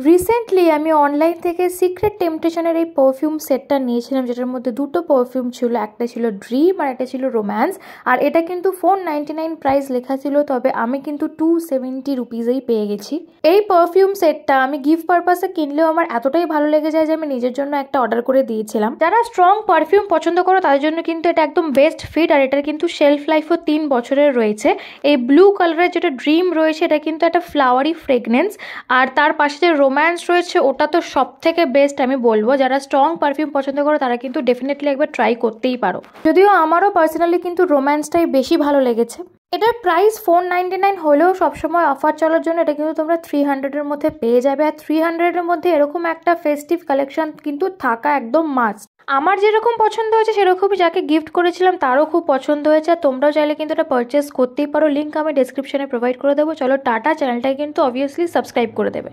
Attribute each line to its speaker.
Speaker 1: Recently আমি online থেকে secret টেম্পটেশনের এই পারফিউম সেটটা নিয়েছিলাম, যেটার মধ্যে দুটো পারফিউম ছিল, একটা ছিল ড্রিম আর একটা ছিল রোম্যান্স। আর এটা কিন্তু 499 প্রাইস লেখা ছিল, তবে আমি কিন্তু 270 রুপিজেই পেয়ে গেছি। এই পারফিউম সেটটা আমি গিফট পারপাসে কিনলেও আমার এতটাই ভালো লেগে যায় যে আমি নিজের জন্য একটা অর্ডার করে দিয়েছিলাম। যারা স্ট্রং পারফিউম পছন্দ করো তাদের জন্য কিন্তু এটা একদম বেস্ট ফিট, আর এটার কিন্তু শেলফ লাইফও 3 বছরের রয়েছে। এই ব্লু কালারের যেটা ড্রিম রয়েছে এটা কিন্তু একটা ফ্লাওয়ারি ফ্রেগনেন্স, আর তার পাশে যে রোম্যান্স রয়েছে ওটা তো সব থেকে বেস্ট আমি বলবো। যারা স্ট্রং পারফিউম পছন্দ করো তারা কিন্তু ডেফিনেটলি একবার ট্রাই করতেই পারো। যদিও আমারও পার্সোনালি কিন্তু রোম্যান্সটাই বেশি ভালো লেগেছে। এটার প্রাইস 499 হলেও সবসময় অফার চলার জন্য এটা কিন্তু তোমরা 300-এর মধ্যে পেয়ে যাবে। আর 300-এর মধ্যে এরকম একটা ফেস্টিভ কালেকশন কিন্তু থাকা একদম মাস্ট। আমার যেরকম পছন্দ হয়েছে সেরকমই যাকে গিফট করেছিলাম তারও খুব পছন্দ হয়েছে। আর তোমরাও চাইলে কিন্তু এটা পারচেস করতেই পারো, লিঙ্ক আমি ডেসক্রিপশনে প্রোভাইড করে দেবো। চলো টাটা, চ্যানেলটাকে কিন্তু অবভিয়াসলি সাবস্ক্রাইব করে দেবে।